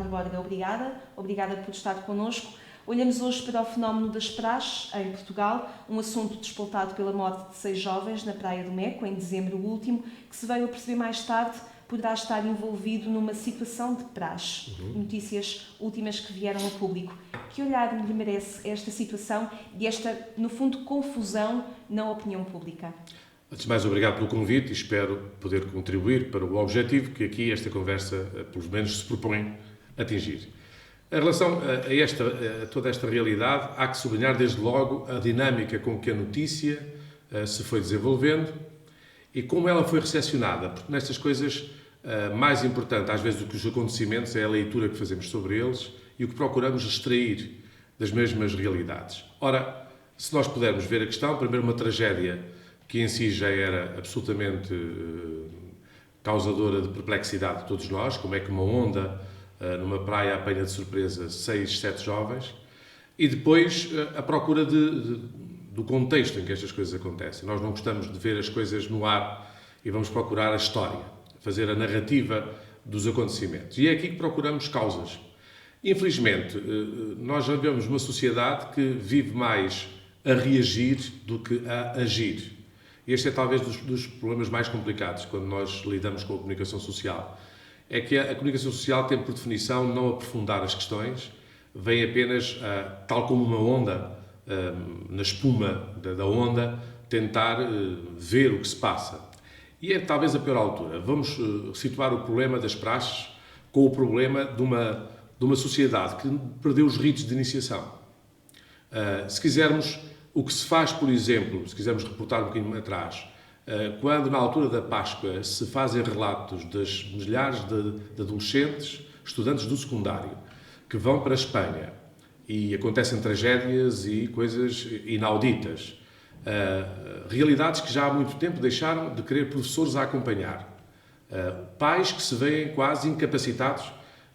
Bárbara Borga, obrigada por estar connosco. Olhamos hoje para o fenómeno das praxes em Portugal, um assunto despoltado pela morte de 6 jovens na Praia do Meco, em dezembro último, que se veio a perceber mais tarde poderá estar envolvido numa situação de praxe. Notícias últimas que vieram a público. Que olhar lhe merece esta situação e esta, no fundo, confusão na opinião pública? Antes de mais, obrigado pelo convite e espero poder contribuir para o objetivo que aqui esta conversa, pelo menos, se propõe atingir. Em relação a toda esta realidade, há que sublinhar desde logo a dinâmica com que a notícia se foi desenvolvendo e como ela foi recepcionada, porque nestas coisas, mais importante às vezes do que os acontecimentos é a leitura que fazemos sobre eles e o que procuramos extrair das mesmas realidades. Ora, se nós pudermos ver a questão, primeiro uma tragédia que em si já era absolutamente causadora de perplexidade de todos nós, como é que uma onda numa praia apanha de surpresa 6, 7 jovens, e depois a procura do contexto em que estas coisas acontecem. Nós não gostamos de ver as coisas no ar e vamos procurar a história, fazer a narrativa dos acontecimentos. E é aqui que procuramos causas. Infelizmente, nós já vivemos uma sociedade que vive mais a reagir do que a agir. Este é talvez dos problemas mais complicados quando nós lidamos com a comunicação social. É que a comunicação social tem, por definição, não aprofundar as questões, vem apenas, tal como uma onda, na espuma da onda, tentar ver o que se passa. E é talvez a pior altura. Vamos situar o problema das praxes com o problema de uma sociedade que perdeu os ritos de iniciação. Se quisermos, o que se faz, por exemplo, se quisermos reportar um bocadinho atrás, quando na altura da Páscoa se fazem relatos das milhares de adolescentes, estudantes do secundário, que vão para a Espanha e acontecem tragédias e coisas inauditas, realidades que já há muito tempo deixaram de querer professores a acompanhar, pais que se veem quase incapacitados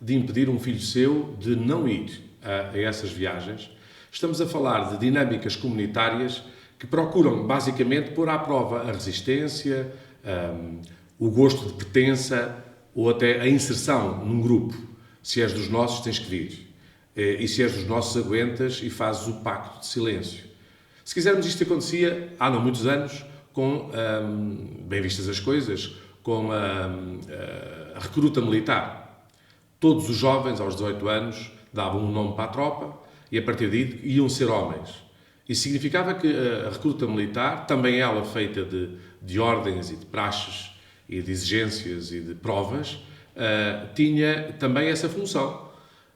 de impedir um filho seu de não ir a essas viagens. Estamos a falar de dinâmicas comunitárias que procuram, basicamente, pôr à prova a resistência, o gosto de pertença ou até a inserção num grupo. Se és dos nossos, tens que vir. E se és dos nossos, aguentas e fazes o pacto de silêncio. Se quisermos, isto acontecia há não muitos anos, com, bem vistas as coisas, com a recruta militar. Todos os jovens, aos 18 anos, davam um nome para a tropa e, a partir daí, iam ser homens. Isso significava que a recruta militar, também ela feita de ordens e de praxes e de exigências e de provas, tinha também essa função.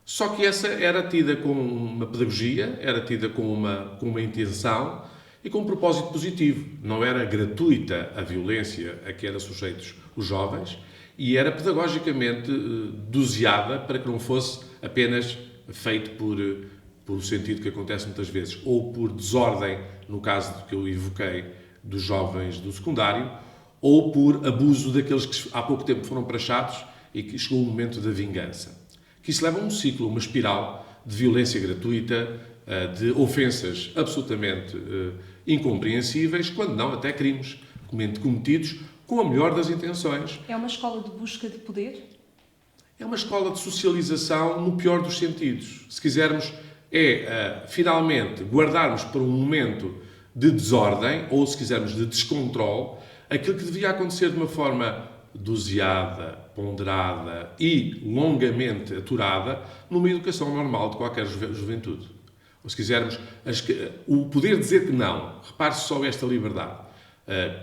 Só que essa era tida com uma pedagogia, era tida com uma intenção e com um propósito positivo. Não era gratuita a violência a que eram sujeitos os jovens e era pedagogicamente doseada para que não fosse apenas feito por o sentido que acontece muitas vezes, ou por desordem, no caso que eu evoquei, dos jovens do secundário, ou por abuso daqueles que há pouco tempo foram praxados e que chegou o momento da vingança. Que isso leva a um ciclo, uma espiral de violência gratuita, de ofensas absolutamente incompreensíveis, quando não até crimes cometidos com a melhor das intenções. É uma escola de busca de poder? É uma escola de socialização no pior dos sentidos. Se quisermos, finalmente, guardarmos para um momento de desordem, ou se quisermos, de descontrole, aquilo que devia acontecer de uma forma doseada, ponderada e longamente aturada numa educação normal de qualquer juventude. Ou se quisermos, o poder dizer que não, repare-se só esta liberdade.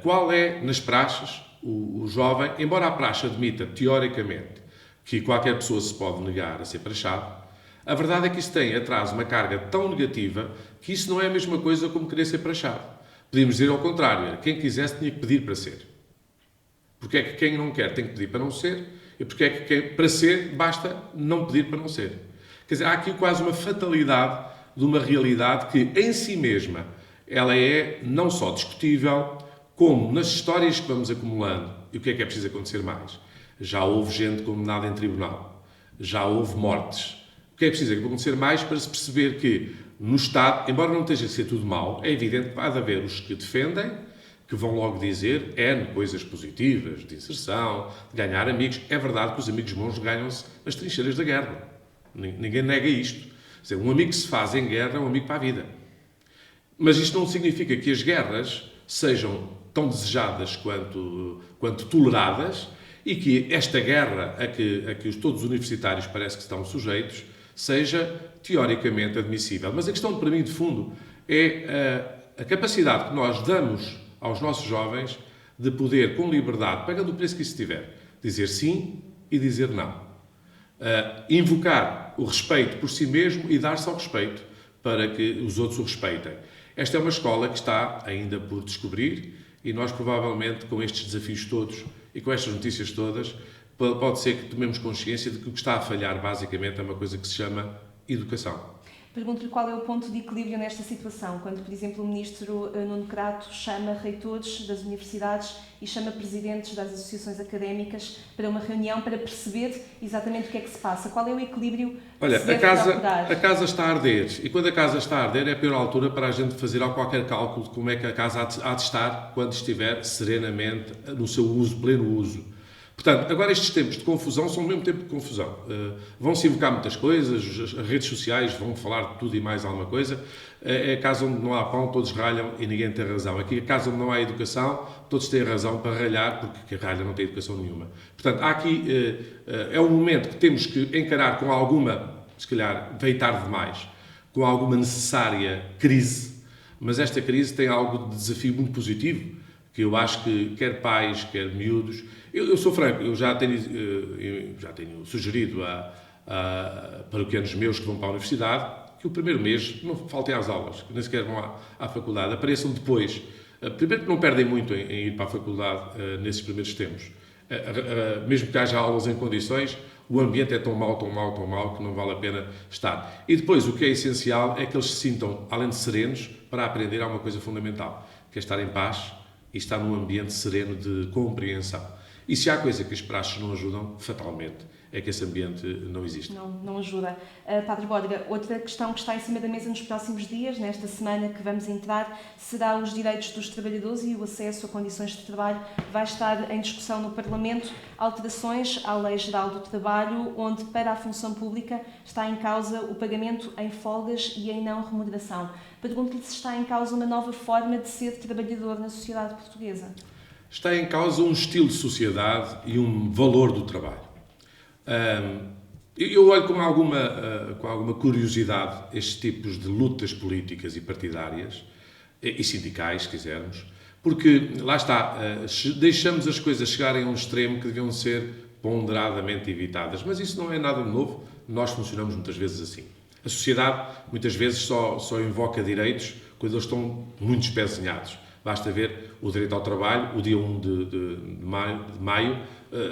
Qual é, nas praxes, o jovem, embora a praxe admita, teoricamente, que qualquer pessoa se pode negar a ser praxado, a verdade é que isso tem atrás uma carga tão negativa que isso não é a mesma coisa como querer ser praxado. Podíamos dizer ao contrário, quem quisesse tinha que pedir para ser. Porque é que quem não quer tem que pedir para não ser, e porque é que para ser basta não pedir para não ser. Quer dizer, há aqui quase uma fatalidade de uma realidade que em si mesma ela é não só discutível, como nas histórias que vamos acumulando, e o que é preciso acontecer mais? Já houve gente condenada em tribunal, já houve mortes. O que é preciso acontecer mais para se perceber que no Estado, embora não esteja a ser tudo mau, é evidente que vai haver os que defendem, que vão logo dizer N coisas positivas, de inserção, de ganhar amigos. É verdade que os amigos bons ganham-se nas trincheiras da guerra. Ninguém nega isto. Quer dizer, um amigo que se faz em guerra é um amigo para a vida. Mas isto não significa que as guerras sejam tão desejadas quanto toleradas e que esta guerra a que todos os universitários parece que estão sujeitos seja teoricamente admissível. Mas a questão para mim de fundo é a capacidade que nós damos aos nossos jovens de poder, com liberdade, pagando o preço que isso tiver, dizer sim e dizer não. Invocar o respeito por si mesmo e dar-se ao respeito para que os outros o respeitem. Esta é uma escola que está ainda por descobrir e nós provavelmente com estes desafios todos e com estas notícias todas pode ser que tomemos consciência de que o que está a falhar basicamente é uma coisa que se chama educação. Pergunto-lhe qual é o ponto de equilíbrio nesta situação, quando, por exemplo, o Ministro Nuno Crato chama reitores das universidades e chama presidentes das associações académicas para uma reunião para perceber exatamente o que é que se passa. Qual é o equilíbrio que se deve procurar? A casa está a arder e quando a casa está a arder é a pior altura para a gente fazer qualquer cálculo de como é que a casa há de estar quando estiver serenamente no seu pleno uso. Portanto, agora estes tempos de confusão são o mesmo tempo de confusão. Vão-se invocar muitas coisas, as redes sociais vão falar de tudo e mais alguma coisa. É a casa onde não há pão, todos ralham e ninguém tem razão. Aqui, a casa onde não há educação, todos têm razão para ralhar, porque quem ralha não tem educação nenhuma. Portanto, há aqui, é um momento que temos que encarar com alguma, se calhar veio tarde demais, com alguma necessária crise, mas esta crise tem algo de desafio muito positivo, que eu acho que quer pais, quer miúdos. Eu sou franco, eu já tenho sugerido a paroquianos meus que vão para a universidade que o primeiro mês não faltem às aulas, que nem sequer vão à faculdade, apareçam depois. Primeiro que não perdem muito em ir para a faculdade nesses primeiros tempos. Mesmo que haja aulas em condições, o ambiente é tão mau que não vale a pena estar. E depois, o que é essencial é que eles se sintam, além de serenos, para aprender alguma coisa fundamental, que é estar em paz e estar num ambiente sereno de compreensão. E se há coisa que as praxes não ajudam, fatalmente, é que esse ambiente não existe. Não ajuda. Padre Bódega, outra questão que está em cima da mesa nos próximos dias, nesta semana que vamos entrar, será os direitos dos trabalhadores e o acesso a condições de trabalho. Vai estar em discussão no Parlamento alterações à Lei Geral do Trabalho, onde para a função pública está em causa o pagamento em folgas e em não remuneração. Pergunto-lhe se está em causa uma nova forma de ser trabalhador na sociedade portuguesa. Está em causa um estilo de sociedade e um valor do trabalho. Eu olho com alguma curiosidade estes tipos de lutas políticas e partidárias e sindicais, se quisermos, porque, lá está, deixamos as coisas chegarem a um extremo que deviam ser ponderadamente evitadas, mas isso não é nada de novo, nós funcionamos muitas vezes assim. A sociedade, muitas vezes, só invoca direitos quando eles estão muito espezinhados. Basta ver o direito ao trabalho, o dia 1 de maio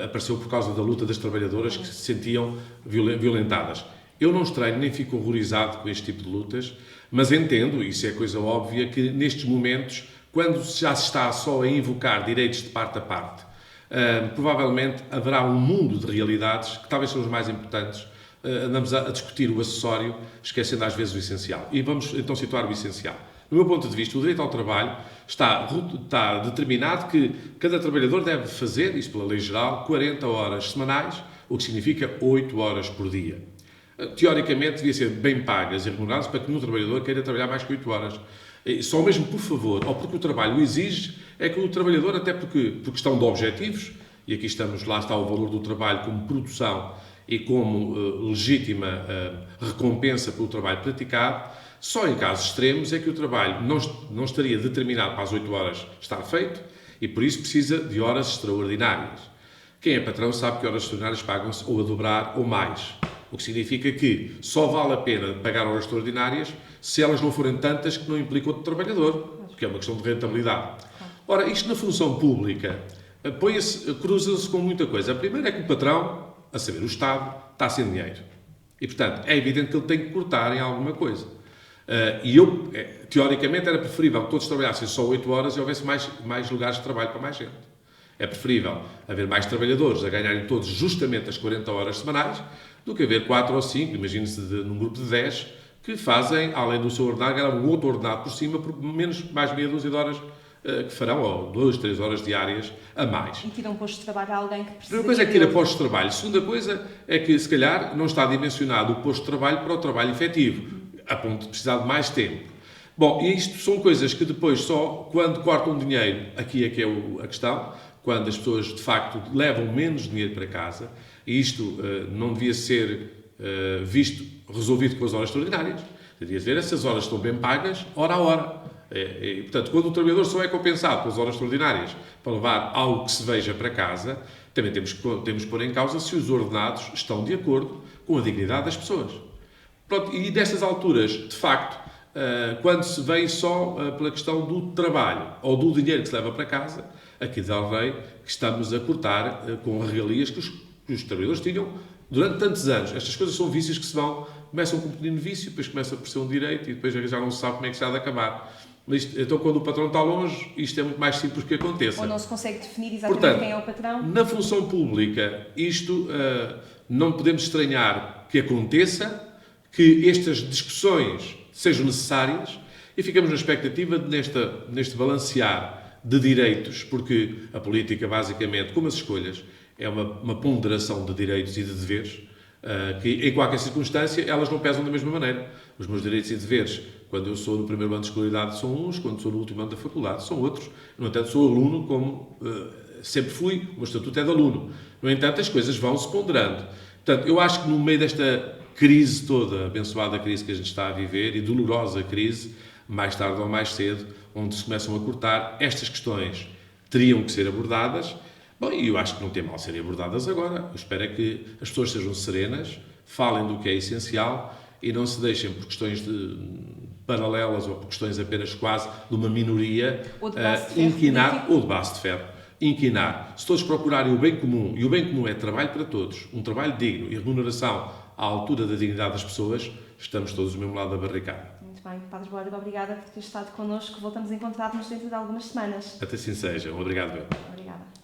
apareceu por causa da luta das trabalhadoras que se sentiam violentadas. Eu não estranho, nem fico horrorizado com este tipo de lutas, mas entendo, isso é coisa óbvia, que nestes momentos, quando já se está só a invocar direitos de parte a parte, provavelmente haverá um mundo de realidades que talvez são os mais importantes. Andamos a discutir o acessório, esquecendo às vezes o essencial. E vamos então situar o essencial. Do meu ponto de vista, o direito ao trabalho está determinado que cada trabalhador deve fazer, isto pela lei geral, 40 horas semanais, o que significa 8 horas por dia. Teoricamente, devia ser bem pagas e remuneradas para que nenhum trabalhador queira trabalhar mais que 8 horas. Só mesmo por favor, ou porque o trabalho o exige, é que o trabalhador, até por questão de objetivos, e aqui lá está o valor do trabalho como produção e como legítima recompensa pelo trabalho praticado, só em casos extremos é que o trabalho não estaria determinado para as 8 horas estar feito e por isso precisa de horas extraordinárias. Quem é patrão sabe que horas extraordinárias pagam-se ou a dobrar ou mais, o que significa que só vale a pena pagar horas extraordinárias se elas não forem tantas que não implicam outro trabalhador, porque é uma questão de rentabilidade. Ora, isto na função pública cruza-se com muita coisa. A primeira é que o patrão, a saber, o Estado, está sem dinheiro. E, portanto, é evidente que ele tem que cortar em alguma coisa. Teoricamente, era preferível que todos trabalhassem só 8 horas e houvesse mais lugares de trabalho para mais gente. É preferível haver mais trabalhadores a ganharem todos justamente as 40 horas semanais do que haver 4 ou 5, imagine-se num grupo de 10, que fazem, além do seu ordenado, ganham um outro ordenado por cima por mais meia dúzia de horas que farão ou 2, 3 horas diárias a mais. E tiram posto de trabalho a alguém que A precisa. primeira coisa é que tira postos de trabalho. A segunda coisa é que, se calhar, não está dimensionado o posto de trabalho para o trabalho efetivo, a ponto de precisar de mais tempo. Bom, e isto são coisas que depois só, quando cortam dinheiro, aqui é que é a questão, quando as pessoas, de facto, levam menos dinheiro para casa, e isto não devia ser resolvido com as horas extraordinárias. Devia ver essas horas estão bem pagas, hora a hora. E, portanto, quando o trabalhador só é compensado pelas horas extraordinárias para levar algo que se veja para casa, também temos que pôr em causa se os ordenados estão de acordo com a dignidade das pessoas. Pronto, e destas alturas, de facto, quando se vem só pela questão do trabalho ou do dinheiro que se leva para casa, aqui dá o rei que estamos a cortar com regalias que os trabalhadores tinham durante tantos anos. Estas coisas são vícios que começam com um pequenino vício, depois começa por ser um direito e depois já não se sabe como é que se há de acabar. Então, quando o patrão está longe, isto é muito mais simples que aconteça. Ou não se consegue definir exatamente Portanto, quem é o patrão. Na função pública, isto não podemos estranhar que aconteça, que estas discussões sejam necessárias e ficamos na expectativa de neste balancear de direitos, porque a política, basicamente, como as escolhas, é uma ponderação de direitos e de deveres, que em qualquer circunstância elas não pesam da mesma maneira. Os meus direitos e deveres, quando eu sou no primeiro ano de escolaridade, são uns, quando sou no último ano da faculdade, são outros. No entanto, sou aluno como sempre fui, o meu estatuto é de aluno. No entanto, as coisas vão-se ponderando. Portanto, eu acho que no meio desta crise toda, abençoada crise que a gente está a viver, e dolorosa crise, mais tarde ou mais cedo, onde se começam a cortar, estas questões teriam que ser abordadas. Bom, e eu acho que não tem mal serem abordadas agora. Eu espero é que as pessoas sejam serenas, falem do que é essencial e não se deixem por questões paralelas ou por questões apenas quase de uma minoria inquinar, ou de base de ferro, inquinar. Se todos procurarem o bem comum, e o bem comum é trabalho para todos, um trabalho digno e remuneração à altura da dignidade das pessoas, estamos todos do mesmo lado da barricada. Muito bem, Padre Bólido, obrigada por ter estado connosco. Voltamos a encontrar-nos dentro de algumas semanas. Até assim seja. Obrigado. Obrigada.